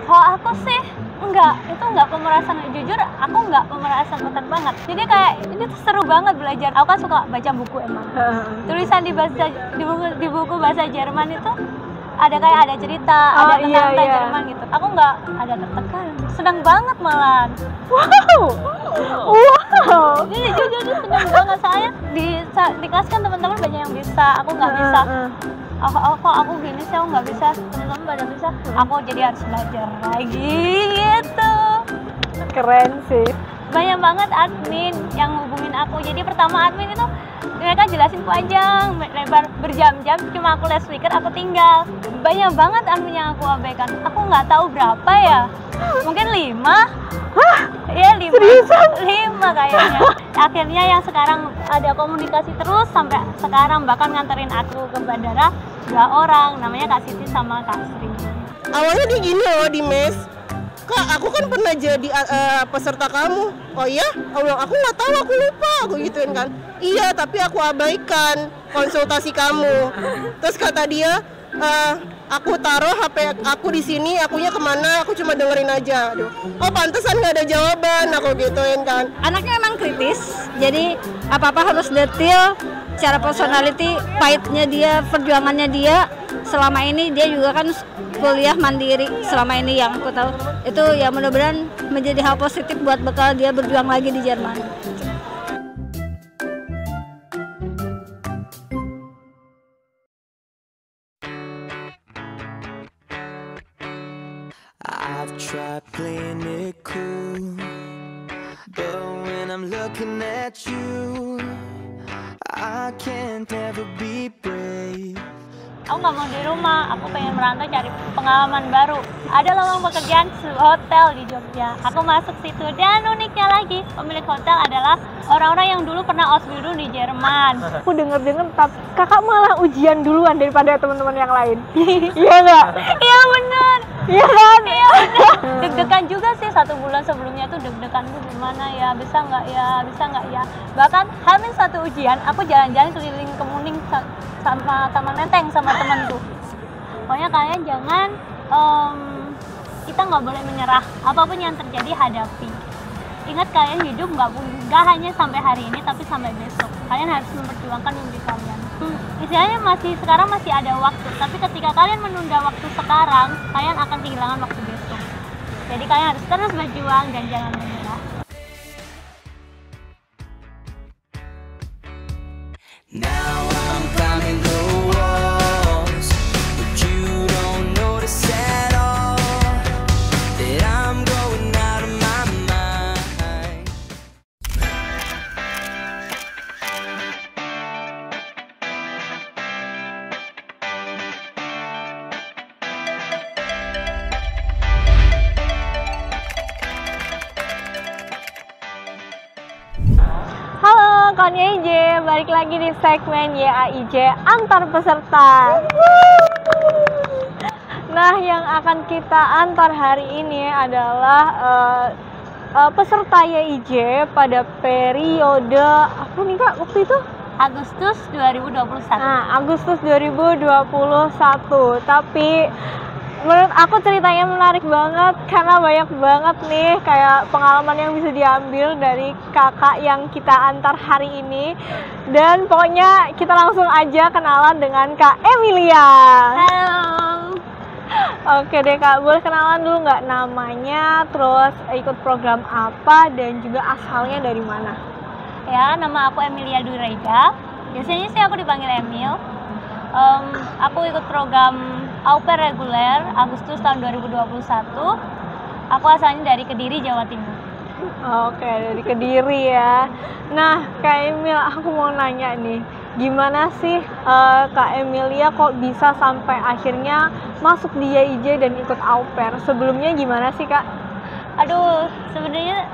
Kalau aku sih itu enggak pemerasan, jujur aku enggak pemerasan otak banget. Jadi kayak ini tuh seru banget belajar. Aku kan suka baca buku emang. Tulisan di buku bahasa Jerman itu ada cerita, ada tentang Jerman gitu. Aku enggak ada tertekan, senang banget malahan. Wow. Jadi jujur senang banget, soalnya di kelas kan teman-teman banyak yang bisa, aku nggak bisa. Kok aku gini sih, aku nggak bisa, teman-teman pada bisa, aku jadi harus belajar lagi gitu. Keren sih. Banyak banget admin yang hubungin aku. Jadi pertama admin itu mereka jelasin panjang lebar berjam-jam, cuma aku lihat speaker aku tinggal. Banyak banget admin yang aku abaikan. Aku nggak tahu berapa ya, mungkin 5. Iya 5. Seriusan? 5 kayaknya. Akhirnya yang sekarang ada komunikasi terus sampai sekarang, bahkan nganterin aku ke bandara 2 orang, namanya Kak Siti sama Kak Sri. Awalnya dia gini loh di mes, Kak, aku kan pernah jadi peserta kamu. Oh iya? Aku nggak tahu, aku lupa, aku gituin kan. Iya, tapi aku abaikan konsultasi kamu. Terus kata dia, aku taruh HP aku di sini, akunya kemana? Aku cuma dengerin aja. Aduh. Oh, pantesan nggak ada jawaban, aku gituin kan. Anaknya emang kritis, jadi apa-apa harus detail. Secara personality, pahitnya dia, perjuangannya dia. Selama ini dia juga kan kuliah mandiri selama ini yang aku tahu. Itu ya mudah-mudahan menjadi hal positif buat bekal dia berjuang lagi di Jerman. I've tried playing it cool, but when I'm looking at you, I can't ever be brave. Aku nggak mau di rumah, aku pengen merantau cari pengalaman baru. Ada lowongan pekerjaan hotel di Jogja. Aku masuk situ, dan uniknya lagi, pemilik hotel adalah orang-orang yang dulu pernah Ausbildung di Jerman. Aku denger kakak malah ujian duluan daripada teman-teman yang lain. Iya nggak? Iya bener. Iya kan? Iya bener. Deg-degan juga sih 1 bulan sebelumnya tuh, deg-degan tuh gimana ya, bisa nggak ya. Bahkan hamil 1 ujian, aku jalan-jalan keliling Kemuning sama Taman Menteng sama temanku. Pokoknya kalian jangan, kita nggak boleh menyerah. Apapun yang terjadi hadapi. Ingat, kalian hidup nggak hanya sampai hari ini, tapi sampai besok. Kalian harus memperjuangkan mimpi kalian. Istilahnya sekarang masih ada waktu, tapi ketika kalian menunda waktu sekarang, kalian akan kehilangan waktu besok. Jadi kalian harus terus berjuang dan jangan menyerah. Now I'm climbing the walls, but you don't notice at all that I'm going out of my mind. Halo kawan YAIJ, balik lagi di segmen YAIJ antar peserta. Nah, yang akan kita antar hari ini adalah peserta YAIJ pada periode apa nih Kak waktu itu? Agustus 2021. Nah, Agustus 2021. Tapi menurut aku ceritanya menarik banget karena banyak banget nih kayak pengalaman yang bisa diambil dari kakak yang kita antar hari ini. Dan pokoknya kita langsung aja kenalan dengan Kak Emilia. Halo. Oke deh Kak, boleh kenalan dulu nggak namanya, terus ikut program apa, dan juga asalnya dari mana? Ya, nama aku Emilia Dureja. Biasanya sih aku dipanggil Emil. Aku ikut program au pair reguler Agustus tahun 2021. Aku asalnya dari Kediri, Jawa Timur. Oke, dari Kediri ya. Nah, Kak Emil, aku mau nanya nih, gimana sih Kak Emilia kok bisa sampai akhirnya masuk di YAIJ dan ikut au pair? Sebelumnya gimana sih Kak? Aduh, sebenarnya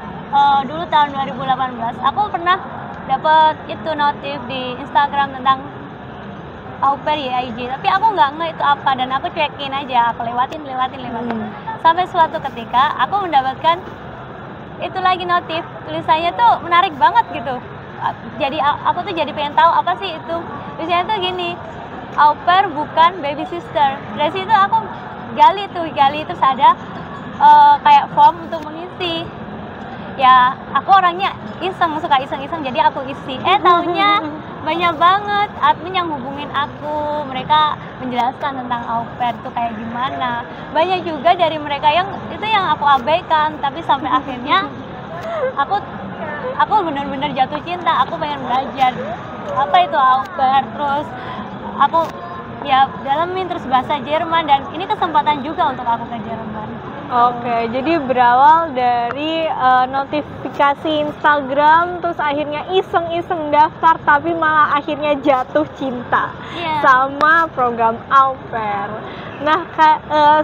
dulu tahun 2018 aku pernah dapat itu notif di Instagram tentang au pair YAIJ, tapi aku nggak nge itu apa, dan aku cekin aja, aku lewatin. Sampai suatu ketika aku mendapatkan itu lagi notif, tulisannya tuh menarik banget gitu. Jadi aku tuh jadi pengen tahu apa sih itu. Tulisannya tuh gini, au pair bukan baby sister. Dari situ aku gali terus ada kayak form untuk mengisi. Ya aku orangnya suka iseng-iseng, jadi aku isi. Taunya banyak banget admin yang hubungin aku, mereka menjelaskan tentang au pair itu kayak gimana. Banyak juga dari mereka yang aku abaikan, tapi sampai akhirnya aku benar-benar jatuh cinta. Aku pengen belajar apa itu au pair, terus aku ya dalamin terus bahasa Jerman, dan ini kesempatan juga untuk aku ke Jerman. Oke, jadi berawal dari notifikasi Instagram, terus akhirnya iseng-iseng daftar, tapi malah akhirnya jatuh cinta sama program au pair. Nah,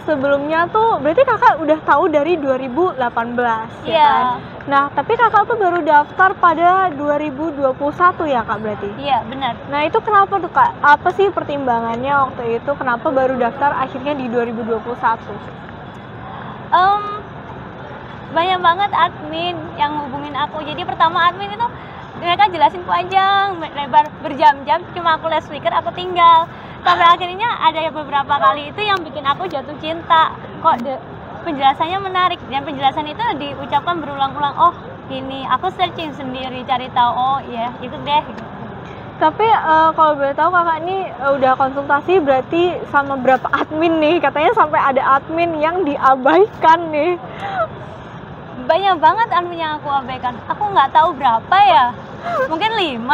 sebelumnya tuh berarti kakak udah tahu dari 2018, ya kan? Nah, tapi kakak tuh baru daftar pada 2021 ya kak berarti? Iya, benar. Nah, itu kenapa tuh kak? Apa sih pertimbangannya waktu itu? Kenapa baru daftar akhirnya di 2021? Banyak banget admin yang hubungin aku. Jadi pertama admin itu mereka jelasin panjang lebar berjam-jam, cuma aku les speaker aku tinggal. Sampai akhirnya ada beberapa kali itu yang bikin aku jatuh cinta. Penjelasannya menarik, dan penjelasan itu diucapkan berulang-ulang. Oh ini aku searching sendiri cari tahu. Oh iya itu deh. Tapi kalau boleh tahu kakak ini udah konsultasi berarti sama berapa admin nih? Katanya sampai ada admin yang diabaikan nih. Banyak banget admin yang aku abaikan. Aku nggak tahu berapa ya. Mungkin 5.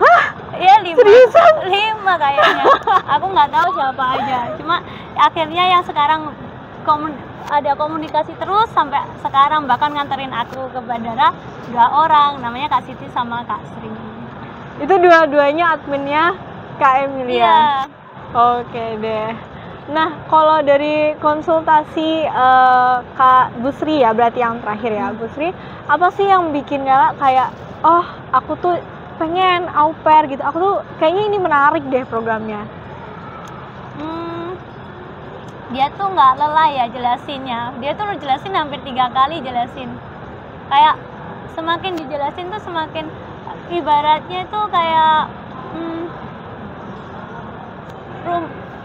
Hah? Ya 5. Seriusan? 5 kayaknya. Aku nggak tahu siapa aja. Cuma akhirnya yang sekarang ada komunikasi terus sampai sekarang, bahkan nganterin aku ke bandara 2 orang, namanya Kak Siti sama Kak Sri. Itu dua-duanya adminnya Kak Emilia? Iya. Oke deh. Nah, kalau dari konsultasi Kak Busri ya, berarti yang terakhir ya, Busri, apa sih yang bikin kakak kayak, oh aku tuh pengen au pair gitu, aku tuh kayaknya ini menarik deh programnya? Dia tuh nggak lelah ya jelasinnya. Dia tuh jelasin hampir 3 kali jelasin. Kayak semakin dijelasin tuh semakin ibaratnya tuh kayak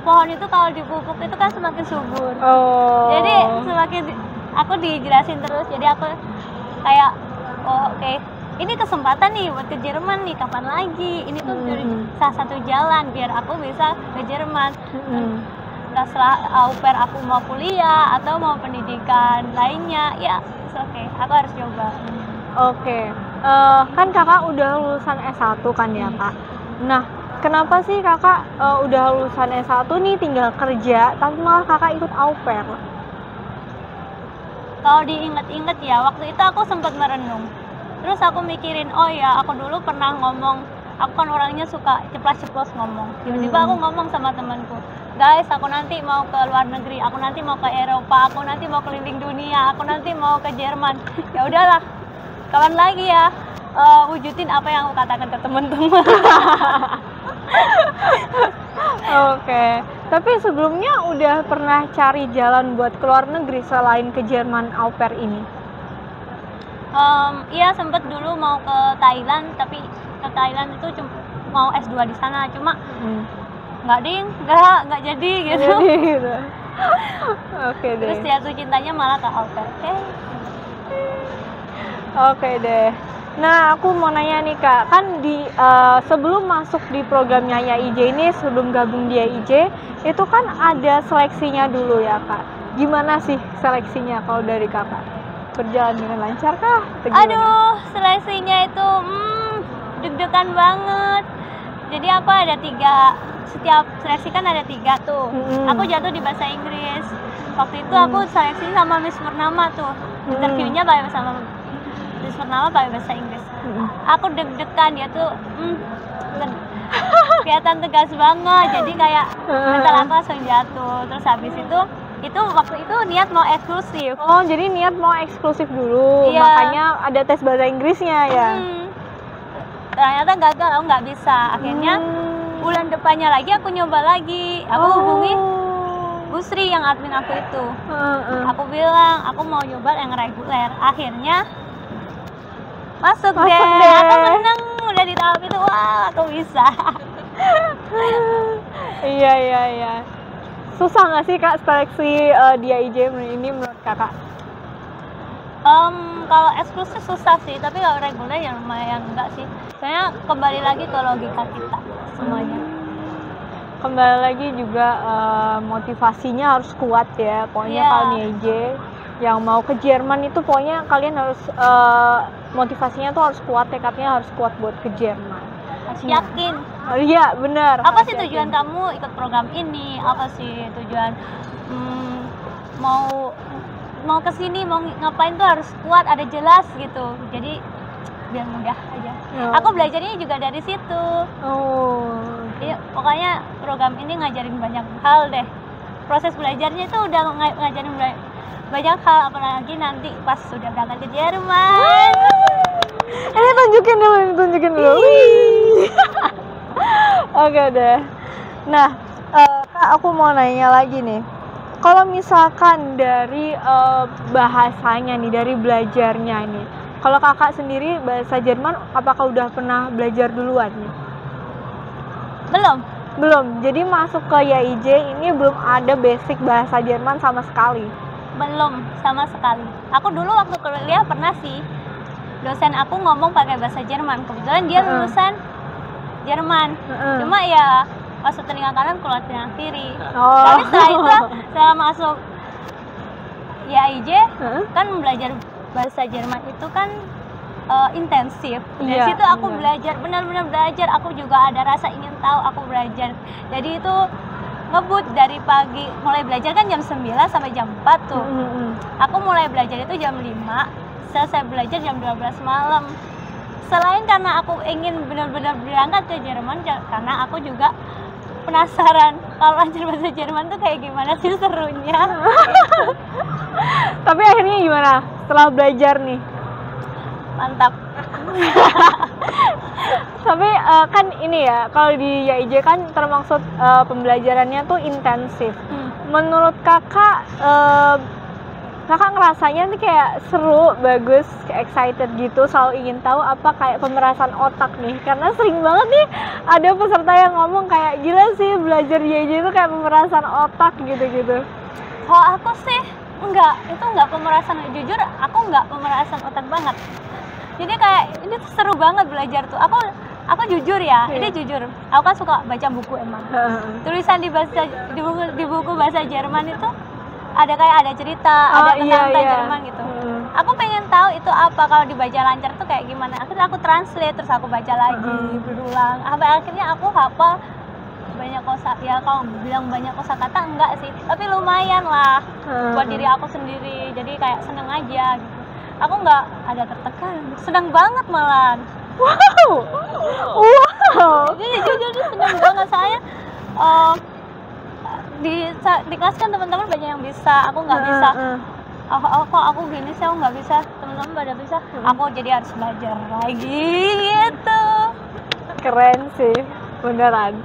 pohon itu kalau dipupuk itu kan semakin subur. Jadi semakin aku dijelasin terus, jadi aku kayak oke, ini kesempatan nih buat ke Jerman nih, kapan lagi? Ini tuh dari salah satu jalan biar aku bisa ke Jerman. Nah, setelah au pair aku mau kuliah atau mau pendidikan lainnya, ya oke, aku harus coba. Oke. Kan kakak udah lulusan S1 kan ya kak? Nah, kenapa sih kakak udah lulusan S1 nih tinggal kerja, tapi malah kakak ikut au pair? Kalau diinget-inget ya, waktu itu aku sempat merenung. Terus aku mikirin, oh ya aku dulu pernah ngomong, aku kan orangnya suka ceplas-ceplos ngomong. Tiba-tiba aku ngomong sama temanku, guys aku nanti mau ke luar negeri, aku nanti mau ke Eropa, aku nanti mau keliling dunia, aku nanti mau ke Jerman. Ya udahlah, kapan lagi ya wujudin apa yang aku katakan ke teman-teman. Oke, tapi sebelumnya udah pernah cari jalan buat keluar negeri selain ke Jerman au pair ini? Iya sempet dulu mau ke Thailand, tapi ke Thailand itu cuma mau S2 di sana, cuma nggak jadi gitu. Oke deh. Terus jatuh cintanya malah ke au pair. Oke deh. Nah, aku mau nanya nih kak, kan di sebelum masuk di programnya YIJ ini, sebelum gabung di YIJ, itu kan ada seleksinya dulu ya kak. Gimana sih seleksinya kalau dari kakak? Berjalan dengan lancar kah? Aduh, seleksinya itu deg-degan banget. Jadi apa, ada 3, setiap seleksi kan ada 3 tuh. Aku jatuh di bahasa Inggris. Waktu itu aku seleksi sama Miss Purnama tuh. Interviewnya sama Miss Purnama pakai bahasa Inggris. Aku deg-degan, dia tuh kelihatan tegas banget. Jadi kayak mental aku langsung jatuh. Terus habis itu waktu itu niat mau eksklusif. Oh, jadi niat mau eksklusif dulu. Iya. Makanya ada tes bahasa Inggrisnya ya. Ternyata gagal, aku nggak bisa. Akhirnya bulan depannya lagi aku nyoba lagi. Aku hubungi Bu Sri yang admin aku itu. Aku bilang aku mau nyoba yang reguler. Akhirnya masuk deh. Aku seneng udah di tahap itu. Wah, aku bisa. Iya. Susah nggak sih kak seleksi di YIJ ini menurut kakak? Kalau eksklusif susah sih, tapi kalau reguler ya lumayan enggak sih. Soalnya kembali lagi ke logika kita semuanya. Kembali lagi juga motivasinya harus kuat ya. Pokoknya Iya. kalau NIJ yang mau ke Jerman itu pokoknya kalian harus motivasinya tuh harus kuat, tekadnya harus kuat buat ke Jerman. Harus yakin. Oh, iya benar. Apa harus sih yakin. tujuan kamu ikut program ini? Apa sih tujuan mau kesini, mau ngapain tuh harus kuat, ada jelas gitu. Jadi biar mudah aja. Oh. Aku belajarnya juga dari situ. Oh. Jadi pokoknya program ini ngajarin banyak hal deh. Proses belajarnya itu udah ngajarin banyak hal, apalagi nanti pas sudah berangkat ke Jerman. Ini tunjukin dulu. Oke deh. Nah, Kak, aku mau nanya lagi nih. Kalau misalkan dari bahasanya nih, dari belajarnya nih, kalau kakak sendiri bahasa Jerman, apakah udah pernah belajar duluan nih? Belum. Jadi masuk ke YIJ ini belum ada basic bahasa Jerman sama sekali. Belum sama sekali. Aku dulu waktu kuliah pernah sih, dosen aku ngomong pakai bahasa Jerman. Kebetulan dia lulusan Jerman. Cuma ya masuk telinga kanan keluar telinga kiri. Oh. Tapi setelah itu, setelah masuk YIJ, kan belajar bahasa Jerman itu kan intensif. Dari Iya, situ aku iya. belajar, benar-benar belajar. Aku juga ada rasa ingin tahu, aku belajar. Jadi itu ngebut dari pagi, mulai belajar kan jam 9 sampai jam 4 tuh. Aku mulai belajar itu jam 5, selesai belajar jam 12 malam. Selain karena aku ingin benar-benar berangkat ke Jerman, karena aku juga penasaran kalau belajar bahasa Jerman tuh kayak gimana sih serunya. Tapi akhirnya gimana setelah belajar nih? Mantap. Tapi kan ini ya, kalau di YIJ kan termaksud pembelajarannya tuh intensif. Menurut kakak, kakak ngerasanya nih kayak seru, bagus, kayak excited gitu, selalu ingin tahu apa kayak pemerasan otak nih? Karena sering banget nih ada peserta yang ngomong kayak gila sih belajar YIJ itu kayak pemerasan otak gitu-gitu. Kalau aku sih itu enggak pemerasan, jujur aku enggak pemerasan otak banget. Jadi kayak ini tuh seru banget belajar tuh. Aku jujur ya, ini jujur. Aku kan suka baca buku emang. Tulisan di buku bahasa Jerman itu ada cerita, ada tentang Jerman gitu. Aku pengen tahu itu apa, kalau dibaca lancar tuh kayak gimana. Akhirnya aku translate, terus aku baca lagi, berulang. Akhirnya aku hafal banyak ya kalau bilang banyak kosakata enggak sih, tapi lumayan lah buat diri aku sendiri. Jadi kayak seneng aja gitu. Aku nggak ada tertekan, senang banget malah. Wow. Jadi jujur senang banget saya. Di kelas kan teman-teman banyak yang bisa, aku nggak bisa. Kok aku gini sih, aku nggak bisa, teman-teman pada bisa. Aku jadi harus belajar lagi gitu. Keren sih, beneran.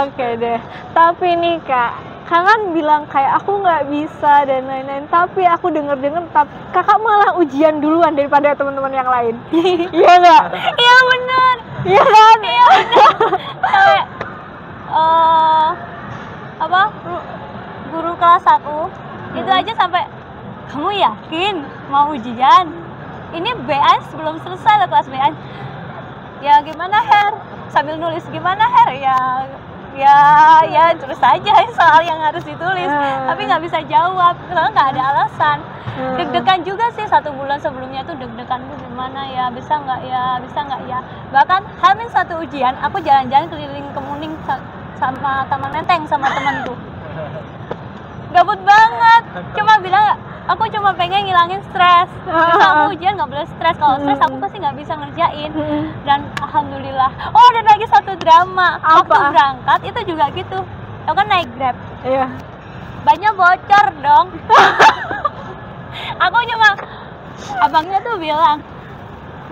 Oke deh. Tapi nih kak kan bilang kayak aku nggak bisa dan lain-lain. Tapi aku denger kakak malah ujian duluan daripada teman-teman yang lain. Iya nggak? Iya benar. Iya kan? Iya benar. Sampai guru kelas aku itu aja sampai, kamu yakin mau ujian? Ini BA belum selesai loh, kelas BA. Ya gimana Her? Sambil nulis gimana Her? Ya terus aja soal yang harus ditulis, tapi nggak bisa jawab karena nggak ada alasan. Deg-degan juga sih, 1 bulan sebelumnya tuh deg-degan gimana ya, bisa nggak ya. Bahkan hamil 1 ujian aku jalan-jalan keliling Kemuning sama Taman Menteng sama temanku. Gabut banget, aku cuma pengen ngilangin stres. Terus aku ujian nggak boleh stres, kalau stres aku pasti nggak bisa ngerjain. Dan alhamdulillah. Oh, dan lagi satu drama. Waktu berangkat itu juga gitu. Aku kan naik Grab. Iya. Banyak bocor dong. Aku cuma, abangnya tuh bilang,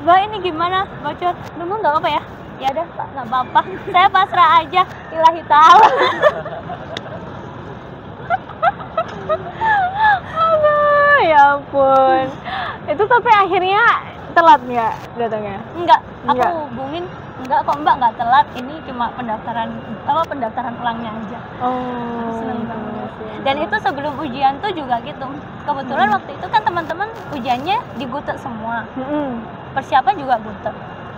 Mbak ini gimana bocor? Nunggu nggak apa ya? Ya udah Pak, nggak apa-apa. Saya pasrah aja, ilahi ta'ala. Aduh, ya ampun. Itu tapi akhirnya telat nggak datangnya? Enggak, aku Enggak. hubungin enggak kok Mbak, enggak telat, ini cuma pendaftaran ulangnya aja. Oh. Seneng banget. Dan itu sebelum ujian tuh juga gitu. Kebetulan waktu itu kan teman-teman ujiannya di Gute semua. Persiapan juga Gute.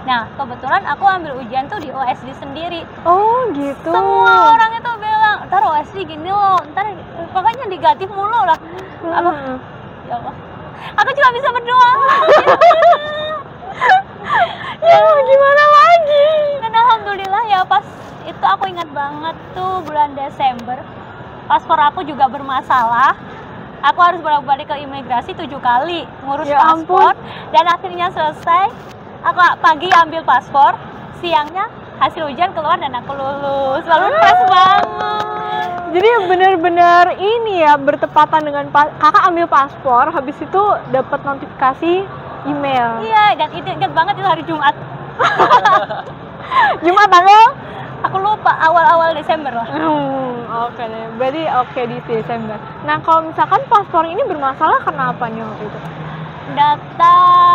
Nah, kebetulan aku ambil ujian tuh di OSD sendiri. Oh gitu. Semua orang itu bilang, ntar OSD gini loh, ntar pokoknya negatif mulu lah. Apa? Ya Allah. Aku cuma bisa berdoa. Ya gimana lagi? Dan alhamdulillah ya pas itu aku ingat banget tuh bulan Desember. Paspor aku juga bermasalah. Aku harus bolak-balik ke imigrasi 7 kali ngurus Ya paspor dan akhirnya selesai. Aku pagi ambil paspor, siangnya hasil ujian keluar dan aku lulus. Lalu fresh banget. Jadi benar-benar ini ya bertepatan dengan kakak ambil paspor, habis itu dapat notifikasi email. Iya, dan itu ingat banget itu hari Jumat. Jumat tanggal? Aku lupa, awal-awal Desember lah. Oke deh, berarti oke di Desember. Nah kalau misalkan paspor ini bermasalah kenapa nih waktu itu? Data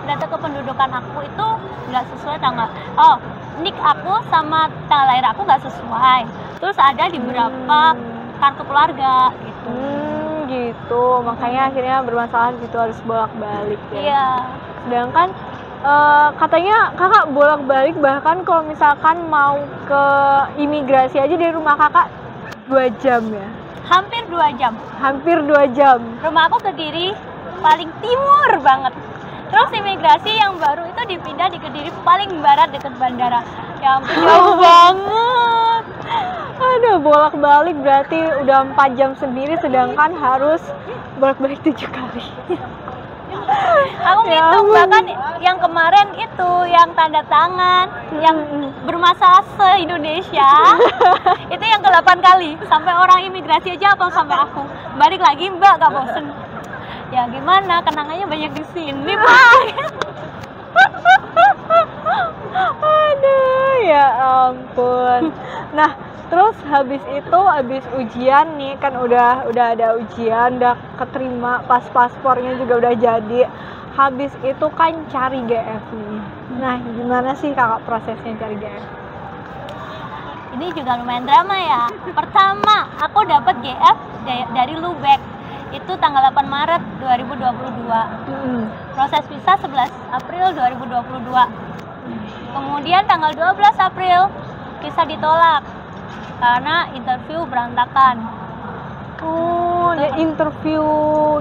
kependudukan aku itu nggak sesuai tanggal. Oh, nik aku sama tanggal lahir aku nggak sesuai. Terus ada di beberapa kartu keluarga gitu. Gitu, makanya akhirnya bermasalah gitu, harus bolak-balik ya. Iya. Sedangkan katanya kakak bolak-balik, bahkan kalau misalkan mau ke imigrasi aja dari rumah kakak 2 jam ya? Hampir 2 jam. Hampir 2 jam. Rumah aku Kediri paling timur banget. Terus imigrasi yang baru itu dipindah di Kediri paling barat dekat bandara. Ya ampun, jauh banget. Aduh, bolak-balik berarti udah 4 jam sendiri, sedangkan harus bolak-balik 7 kali. Aku Ya ngitung ampun. bahkan yang kemarin itu yang tanda tangan yang bermasalah se-Indonesia itu yang ke-8 kali. Sampai orang imigrasi aja apa sampai aku. Balik lagi Mbak, gak bosen. Ya gimana, kenangannya banyak di sini Pak. Aduh, ya ampun. Nah, terus habis ujian nih, kan udah ada ujian, udah keterima, pas paspornya juga udah jadi. Habis itu kan cari GF nih. Nah, gimana sih kakak prosesnya cari GF? Ini juga lumayan drama ya. Pertama, aku dapat GF dari Lubek. Itu tanggal 8 Maret 2022. Proses visa 11 April 2022. Kemudian tanggal 12 April visa ditolak karena interview berantakan. Oh, ya interview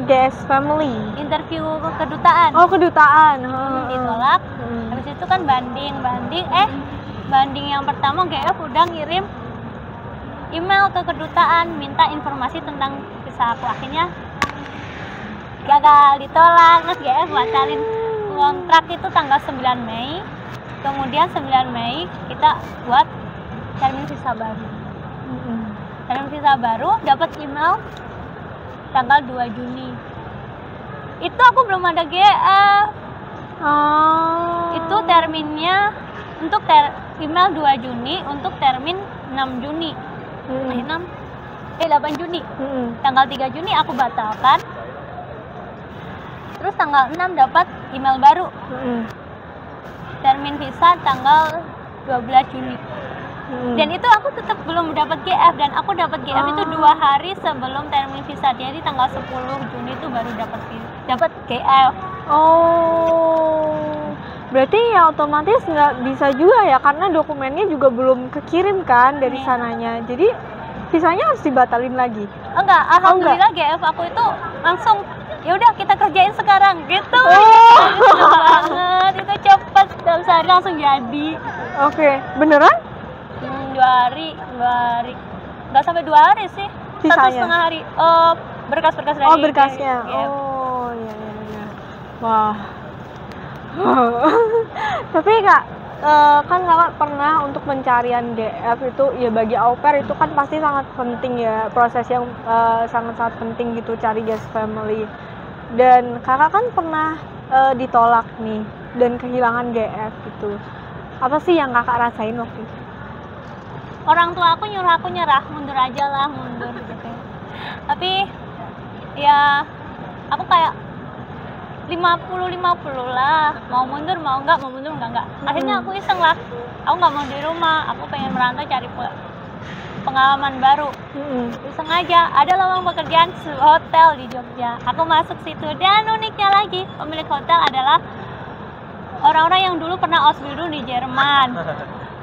GS Family. Interview kedutaan. Oh, kedutaan. Ditolak. Habis itu kan banding yang pertama GF udah ngirim email ke kedutaan minta informasi tentang visa aku, akhirnya gagal, ditolak. Terus GF batalin kontrak itu tanggal 9 Mei. Kemudian 9 Mei kita buat termin visa baru. Termin visa baru dapat email tanggal 2 Juni. Itu aku belum ada GF. Itu terminnya untuk email 2 Juni untuk termin 6 Juni. 8 Juni. Tanggal 3 Juni aku batalkan. Terus tanggal 6 dapat email baru. Termin visa tanggal 12 Juni. Dan itu aku tetap belum dapat GF, dan aku dapat GF itu 2 hari sebelum termin visa. Jadi tanggal 10 Juni itu baru dapat GF. Oh, berarti ya otomatis nggak bisa juga ya, karena dokumennya juga belum kekirim kan dari sananya. Jadi visanya harus dibatalin lagi. Enggak, alhamdulillah GF aku itu langsung ya udah kita kerjain sekarang gitu. Cepet banget, itu cepet, dalam sehari langsung jadi. Oke, beneran? 2 hari, nggak sampai 2 hari sih, Visanya? 1,5 hari. Berkas-berkas dari Oh, berkasnya. GF. Oh, iya. Wah. Tapi kak, kan kakak pernah untuk pencarian GF itu ya, bagi au pair itu kan pasti sangat penting ya, proses yang sangat-sangat penting gitu cari guest family. Dan kakak kan pernah ditolak nih dan kehilangan GF gitu. Apa sih yang kakak rasain waktu itu? Orang tua aku nyuruh aku nyerah, mundur aja lah, mundur gitu. Tapi ya aku kayak 50-50 lah, mau mundur enggak. Akhirnya aku iseng lah, aku nggak mau di rumah, aku pengen merantau cari pengalaman baru. Iseng aja, ada lowongan pekerjaan hotel di Jogja, aku masuk situ. Dan uniknya lagi, pemilik hotel adalah orang-orang yang dulu pernah Ausbildung di Jerman.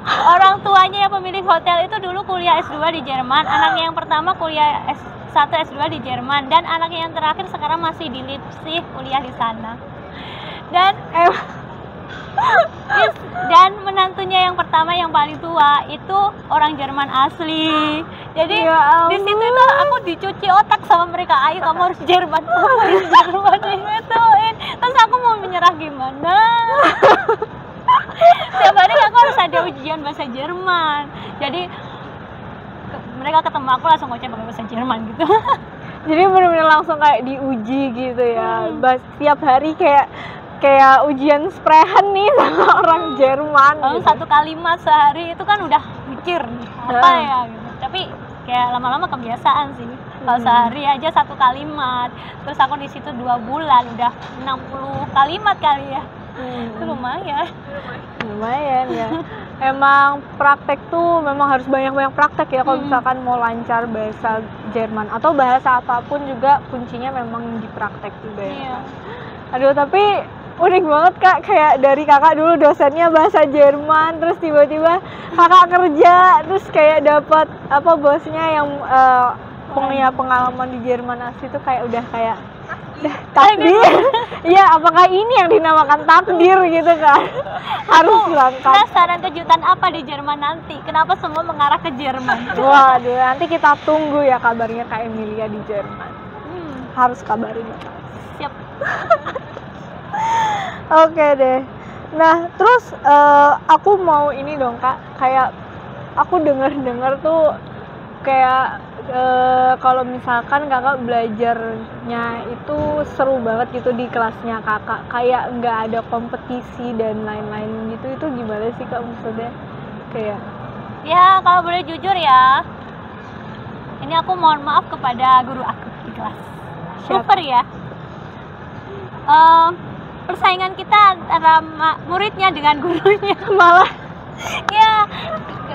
Orang tuanya yang pemilik hotel itu dulu kuliah S2 di Jerman, anaknya yang pertama kuliah S1 S2 di Jerman, dan anaknya yang terakhir sekarang masih di Leipzig kuliah di sana. Dan menantunya yang pertama yang paling tua itu orang Jerman asli. Jadi di situ itu aku dicuci otak sama mereka, ayo kamu harus Jerman, digituin. Terus aku mau menyerah gimana? Setiap hari aku harus ada ujian bahasa Jerman. Jadi mereka ketemu aku langsung ngoceh pakai bahasa Jerman gitu. Jadi benar-benar langsung kayak diuji gitu ya. Setiap hari kayak ujian sprehan nih sama orang Jerman. Gitu. Satu kalimat sehari itu kan udah mikir nih, apa ya gitu. Tapi kayak lama-lama kebiasaan sih. Kalau sehari aja satu kalimat. Terus aku di situ 2 bulan udah 60 kalimat kali ya. Itu lumayan ya. Emang praktek tuh memang harus banyak-banyak praktek ya kalau misalkan mau lancar bahasa Jerman atau bahasa apapun juga kuncinya memang di praktek juga ya. Aduh, tapi unik banget Kak, kayak dari Kakak dulu dosennya bahasa Jerman, terus tiba-tiba Kakak kerja, terus kayak dapat bosnya yang punya pengalaman di Jerman asli tuh kayak udah takdir. Iya, apakah ini yang dinamakan takdir gitu kan? Harus berangkat. Penasaran kejutan apa di Jerman nanti? Kenapa semua mengarah ke Jerman? Waduh, nanti kita tunggu ya kabarnya Kak Emilia di Jerman. Harus kabarin ya. Siap. Oke deh. Nah, terus aku mau ini dong Kak, kayak aku dengar tuh kayak kalau misalkan Kakak belajarnya itu seru banget gitu di kelasnya Kakak, kayak nggak ada kompetisi dan lain-lain gitu, itu gimana sih Kak maksudnya? Kayak ya kalau boleh jujur ya, ini aku mohon maaf kepada guru aku di kelas. Super ya. Persaingan kita antara muridnya dengan gurunya malah ya,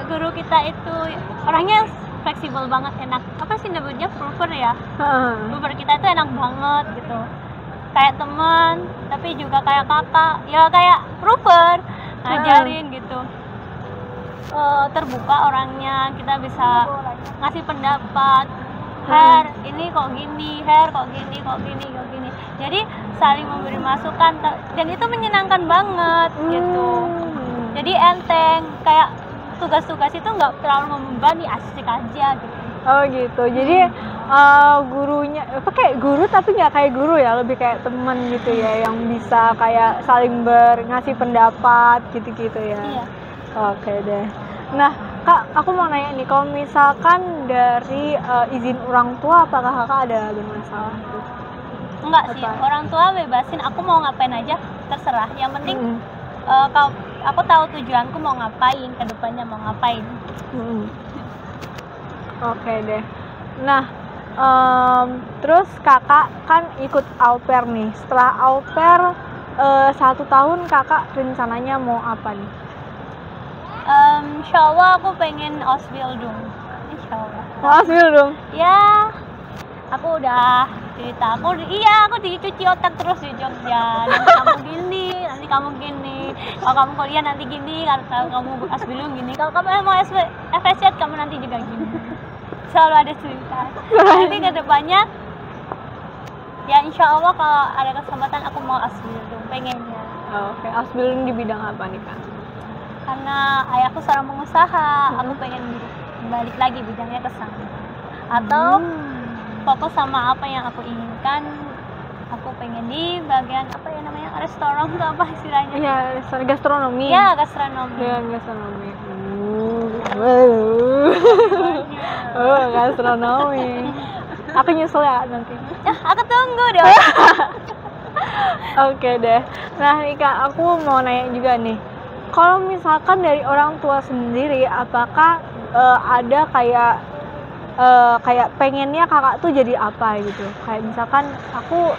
guru kita itu orangnya fleksibel banget, enak. Apa sih nyebutnya, proper ya? Proper kita itu enak banget gitu, kayak teman tapi juga kayak kakak ya, kayak proper ngajarin gitu. Terbuka orangnya, kita bisa ngasih pendapat. Her, ini kok gini, Her kok gini. Jadi saling memberi masukan dan itu menyenangkan banget gitu. Jadi enteng, kayak tugas-tugas itu nggak terlalu membebani, asik aja gitu. Oh gitu. Jadi gurunya kayak guru tapi nggak kayak guru ya, lebih kayak teman gitu ya, yang bisa kayak saling ngasih pendapat gitu-gitu ya. Iya. Oke deh. Nah Kak, aku mau nanya nih, kalau misalkan dari izin orang tua, apakah Kakak ada bermasalah gitu? Enggak sih, orang tua bebasin aku mau ngapain aja, terserah. Yang penting kalau aku tahu tujuanku mau ngapain, kedepannya mau ngapain. Oke deh. Nah, terus Kakak kan ikut au pair nih. Setelah au pair 1 tahun, Kakak rencananya mau apa nih? Insya Allah aku pengen Ausbildung. Insya Allah. Ausbildung? Ya, aku udah cerita. Aku dicuci otak terus di Jogja. Nanti kamu gini. Kalau kamu kuliah nanti gini. Kalau kamu Ausbildung gini. Kalau kamu mau FSC kamu nanti juga gini. Selalu ada cerita. Nanti kedepannya, ya insya Allah kalau ada kesempatan aku mau Ausbildung, pengennya. Oke, Ausbildung di bidang apa nih Kak? Karena ayahku seorang pengusaha, aku pengen balik lagi bidangnya ke sana. Atau fokus sama apa yang aku inginkan. Aku pengen di bagian apa ya namanya, restoran atau apa istilahnya? Iya, restoran, gastronomi. Iya, gastronomi. Iya, gastronomi. Gastronomi. Aku nyusul ya nanti. Aku tunggu dong. Oke deh. Nah nih Kak, aku mau nanya juga nih. Kalau misalkan dari orang tua sendiri, apakah ada kayak kayak pengennya kakak tuh jadi apa gitu. Kayak misalkan aku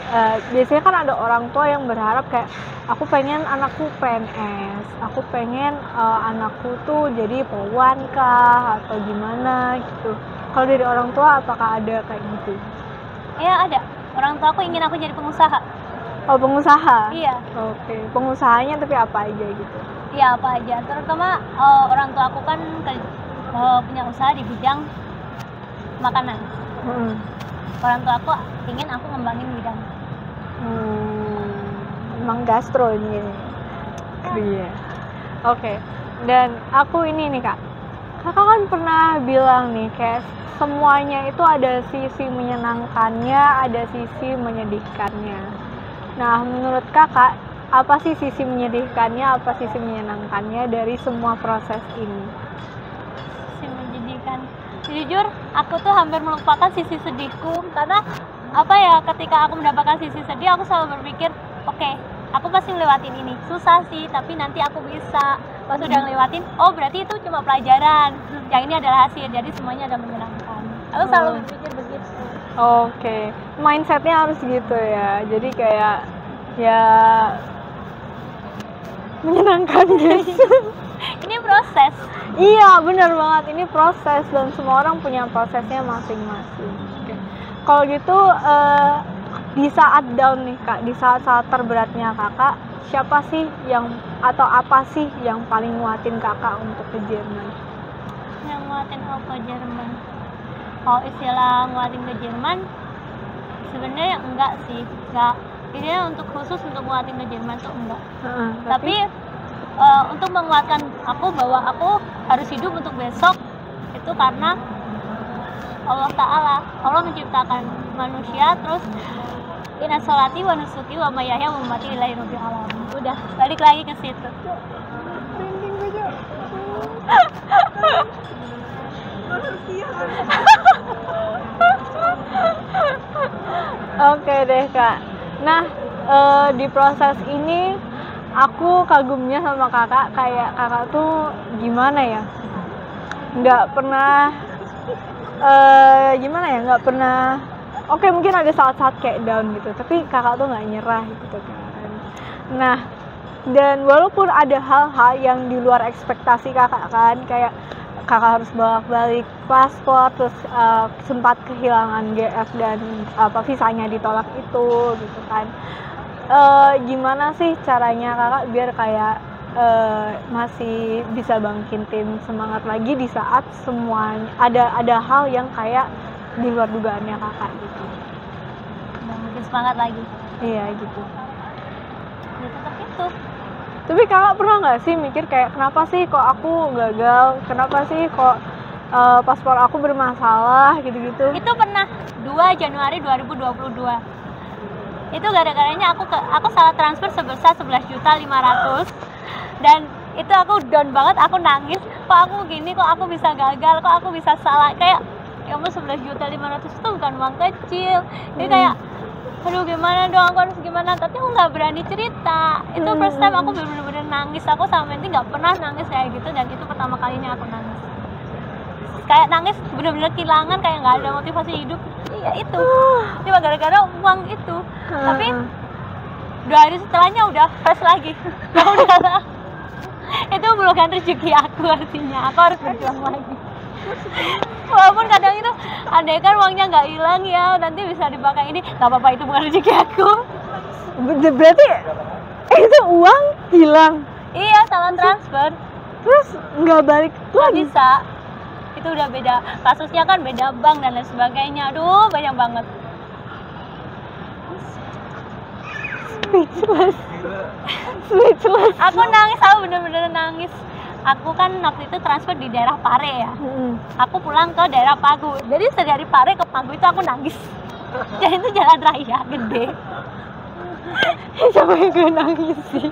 biasanya kan ada orang tua yang berharap kayak aku pengen anakku PNS, aku pengen anakku tuh jadi polwan kah atau gimana gitu. Kalau dari orang tua apakah ada kayak gitu? Ya ada. Orang tua aku ingin aku jadi pengusaha. Oh, pengusaha? Iya. Oke, pengusahanya tapi apa aja gitu? Iya, apa aja. Terutama orang tua aku kan punya usaha di bidang makanan. Orang tua aku ingin aku ngembangin bidang. Emang gastro ini. Iya. Oke. Dan aku ini nih Kak. Kakak kan pernah bilang nih kayak semuanya itu ada sisi menyenangkannya, ada sisi menyedihkannya. Nah, menurut Kakak apa sih sisi menyedihkannya, apa sisi menyenangkannya dari semua proses ini? Sisi menjadikan. Jujur, aku tuh hampir melupakan sisi sedihku karena apa ya, ketika aku mendapatkan sisi sedih aku selalu berpikir, oke, aku pasti ngelewatin ini. Susah sih, tapi nanti aku bisa. Pas udah ngelewatin, oh berarti itu cuma pelajaran. Yang ini adalah hasil, jadi semuanya ada menyenangkan. Aku selalu berpikir begitu. Oke, mindsetnya harus gitu ya. Jadi kayak ya menyenangkan guys. Ini proses. Iya, benar banget. Ini proses dan semua orang punya prosesnya masing-masing. Oke. Kalau gitu di saat down nih Kak, di saat-saat terberatnya Kakak, siapa sih yang atau apa sih yang paling nguatin Kakak untuk ke Jerman? Yang nguatin aku ke Jerman. Kalau istilah nguatin ke Jerman, sebenarnya enggak sih. Enggak. Ini untuk khusus untuk nguatin ke Jerman tuh enggak. Tapi untuk menguatkan aku bahwa aku harus hidup untuk besok itu karena Allah Ta'ala. Allah menciptakan manusia, terus inna sholati wa nusuki wa mayahya wa mamati lillahi rabbil alamin. Udah, balik lagi ke situ. Oke deh Kak. Nah, di proses ini aku kagumnya sama Kakak, kayak Kakak tuh gimana ya? Nggak pernah gimana ya? Nggak pernah. Oke, mungkin ada saat-saat kayak down gitu, tapi Kakak tuh nggak nyerah gitu kan. Nah, dan walaupun ada hal-hal yang di luar ekspektasi Kakak kan, kayak Kakak harus bolak-balik paspor, terus sempat kehilangan GF dan visanya ditolak itu gitu kan. Gimana sih caranya Kakak biar kayak masih bisa bangkitin semangat lagi di saat semuanya ada hal yang kayak di luar dugaannya Kakak gitu? Bikin semangat lagi. Iya gitu. Ya tetap itu. Tapi Kakak pernah nggak sih mikir kayak kenapa sih kok aku gagal, kenapa sih kok paspor aku bermasalah gitu-gitu? Itu pernah 2 Januari 2022. Itu gara-garanya aku salah transfer sebesar 11.500.000 dan itu aku down banget, aku nangis. Kok aku gini, kok aku bisa gagal, kok aku bisa salah, kayak ya ampun 11.500.000 itu bukan uang kecil. Jadi kayak aduh gimana dong, aku harus gimana, tapi aku nggak berani cerita. Itu first time aku bener-bener nangis. Aku sama Menti nggak pernah nangis kayak gitu, dan itu pertama kalinya aku nangis. Kayak nangis bener-bener kehilangan, kayak nggak ada motivasi hidup. Iya itu cuma gara-gara uang itu. Tapi 2 hari setelahnya udah fresh lagi. Aku udah itu bukan rezeki aku, artinya aku harus berjuang lagi. Walaupun kadang itu andai kan uangnya nggak hilang ya, nanti bisa dipakai ini, nggak apa-apa, itu bukan rezeki aku. Berarti itu uang hilang? Iya, salah transfer. Terus nggak balik Nggak bisa. Itu udah beda kasusnya kan, beda bank dan lain sebagainya. Aduh, banyak banget. Speechless. Aku nangis, aku bener-bener nangis. Aku kan waktu itu transfer di daerah Pare ya. Aku pulang ke daerah Pagu. Jadi dari Pare ke Pagu itu aku nangis. Dan itu jalan raya gede. Siapa yang gue nangis sih?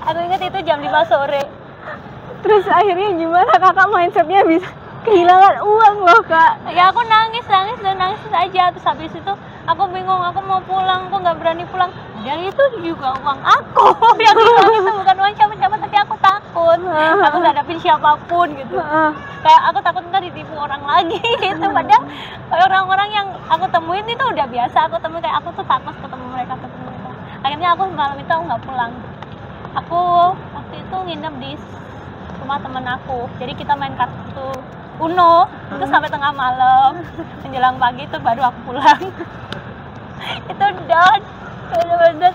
Aku ingat itu jam 5 sore. Terus akhirnya gimana Kakak mindsetnya bisa kehilangan uang loh Kak? Ya aku nangis aja. Terus habis itu aku bingung, aku mau pulang, aku nggak berani pulang. Dan itu juga uang aku. Yang hilang itu bukan uang siapa-siapa, tapi aku takut. takut hadapin siapapun gitu. Kayak aku takut ntar ditipu orang lagi gitu. Padahal orang-orang yang aku temuin itu udah biasa aku temuin, kayak aku tuh takut ketemu mereka. Akhirnya aku malam itu aku nggak pulang. Aku waktu itu nginep di rumah temen aku, jadi kita main kartu Uno itu sampai tengah malam, menjelang pagi itu baru aku pulang. Itu down bener-bener.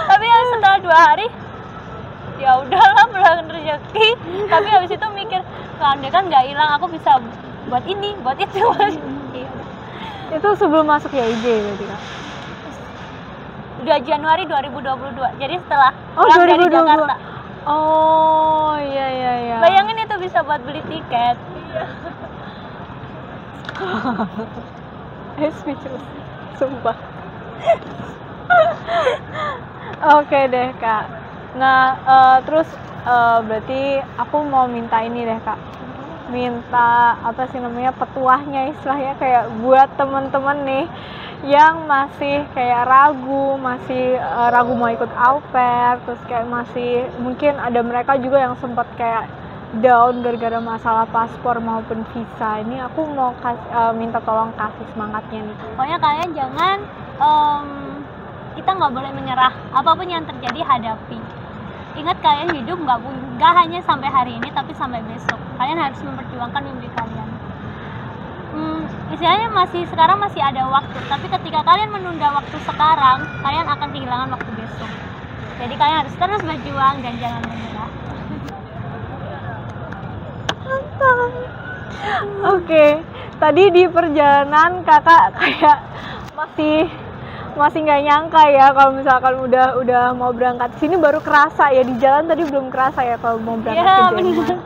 Tapi ya setelah 2 hari ya udahlah, pulang rezeki. Tapi habis itu mikir, andai kan nggak hilang aku bisa buat ini buat itu. Itu sebelum masuk YIJ berarti Kak? Udah Januari 2022, jadi setelah Oh, pulang dari 2022. Jakarta. Oh iya. Bayangin itu bisa buat beli tiket. Speechless, sumpah. Oke deh Kak. Nah terus berarti aku mau minta ini deh Kak. Minta apa sih namanya, petuahnya istilahnya, kayak buat temen-temen nih yang masih kayak ragu mau ikut au pair, terus kayak masih mungkin ada mereka juga yang sempat kayak down gara-gara masalah paspor maupun visa. Ini aku mau minta tolong kasih semangatnya nih. Pokoknya kalian jangan kita nggak boleh menyerah, apapun yang terjadi hadapi. Ingat, kalian hidup nggak hanya sampai hari ini tapi sampai besok. Kalian harus memperjuangkan mimpi kalian. Istilahnya sekarang masih ada waktu, tapi ketika kalian menunda waktu sekarang, kalian akan kehilangan waktu besok. Jadi kalian harus terus berjuang dan jangan menyerah. Oke, tadi di perjalanan Kakak kayak masih nggak nyangka ya kalau misalkan udah mau berangkat sini, baru kerasa ya, di jalan tadi belum kerasa ya kalau mau berangkat ke Jerman.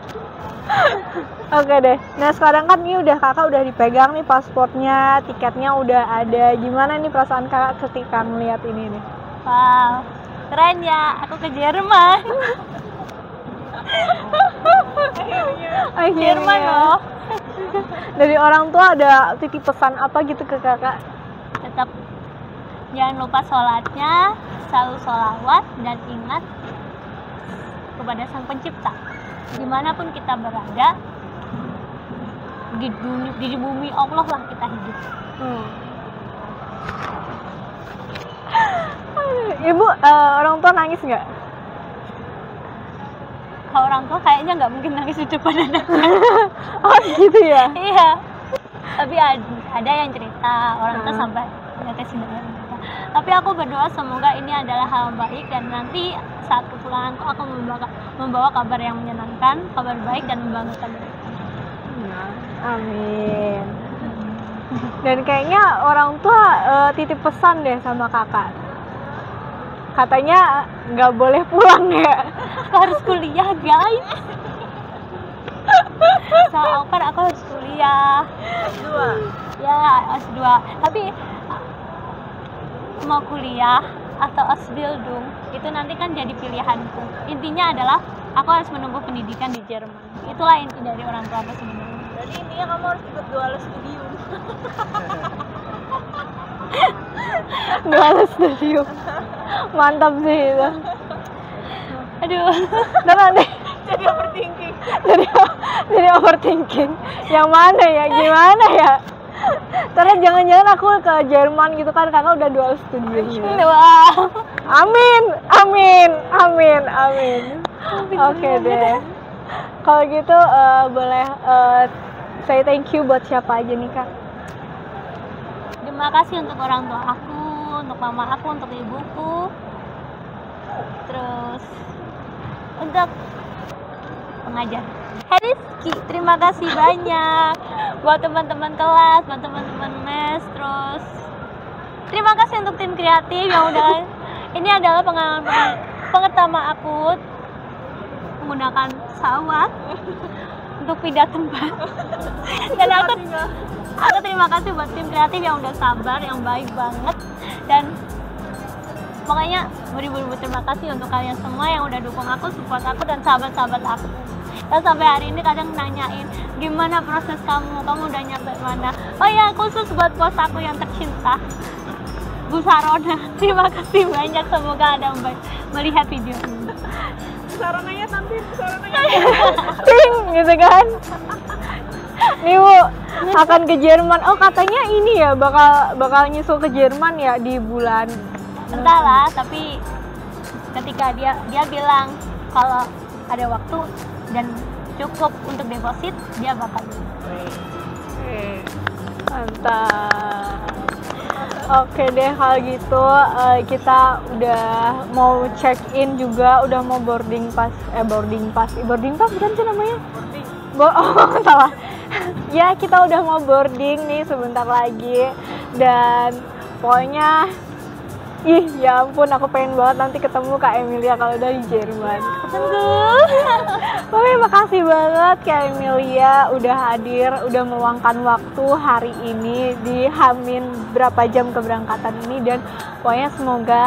Oke deh. Nah sekarang kan ini Kakak udah dipegang nih pasportnya, tiketnya udah ada. Gimana nih perasaan Kakak ketika melihat ini nih? Wow, keren ya, aku ke Jerman. Jerman loh. Dari orang tua ada titip pesan apa gitu ke Kakak? Tetap jangan lupa sholatnya, selalu sholawat, dan ingat kepada Sang Pencipta. Dimanapun kita berada, di bumi Allah lah kita hidup. Ibu, orang tua nangis nggak? Kalau orang tua kayaknya nggak mungkin nangis di depan anaknya. Oh gitu ya? Iya. Tapi ada yang cerita orang tua sampai netesin air mata. Tapi aku berdoa semoga ini adalah hal baik dan nanti saat kepulanganku aku membawa kabar yang menyenangkan, kabar baik dan membanggakan mereka. Amin. Dan kayaknya orang tua titip pesan deh sama Kakak. Katanya nggak boleh pulang ya. Aku harus kuliah guys. Soal au pair aku harus kuliah. S2. Ya S2. Tapi mau kuliah atau Ausbildung itu nanti kan jadi pilihanku. Intinya adalah aku harus menempuh pendidikan di Jerman. Itulah inti dari orang tua aku sebenarnya. Jadi intinya kamu harus ikut dual studium. Dual studium. Mantap sih itu. Aduh. Dan nanti Jadi overthinking. jadi overthinking. Yang mana ya? Gimana ya? Karena jangan-jangan aku ke Jerman gitu kan, Kakak udah dual studium gitu. Wow. Amin. Oke deh. Kalau gitu boleh say thank you buat siapa aja nih Kak? Terima kasih untuk orang tua aku, untuk mama aku, untuk ibuku. Terus untuk pengajar Rizky, terima kasih banyak buat teman-teman kelas, buat teman-teman mes. Terus terima kasih untuk tim kreatif yang udah, ini adalah pengalaman pertama aku menggunakan pesawat untuk pindah tempat. Dan aku terima kasih buat tim kreatif yang udah sabar, yang baik banget. Dan pokoknya beribu-ribu terima kasih untuk kalian semua yang udah dukung aku, support aku, dan sahabat-sahabat aku. Dan sampai hari ini kadang nanyain, gimana proses kamu udah nyampe mana? Oh ya, khusus buat bos aku yang tercinta, Bu Sarona. Terima kasih banyak, semoga ada melihat video ini. sarananya nanti sarananya ting gitu kan. Nih Bu, akan ke Jerman. Oh katanya ini ya bakal nyusul ke Jerman ya di bulan. Entahlah, tapi ketika dia bilang kalau ada waktu dan cukup untuk deposit, dia bakal. Mantap. Oke deh kalau gitu kita udah mau check in juga, udah mau boarding pass bukan sih namanya? Oh salah. Ya kita udah mau boarding nih sebentar lagi dan pokoknya ya ampun aku pengen banget nanti ketemu Kak Emilia kalau udah di Jerman. Pokoknya makasih banget Kak Emilia udah hadir, udah meluangkan waktu hari ini di Hamin berapa jam keberangkatan ini, dan pokoknya semoga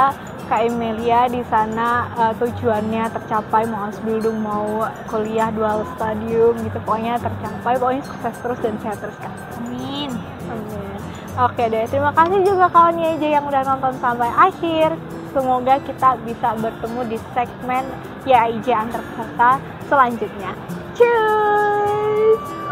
Kak Emilia di sana tujuannya tercapai, mau Ausbildung mau kuliah dual studium gitu, pokoknya tercapai, pokoknya sukses terus dan sehat terus Kak. Amin. Amin. Oke deh, terima kasih juga kawan YJ yang udah nonton sampai akhir. Semoga kita bisa bertemu di segmen YJ Antar Peserta selanjutnya. Cheers!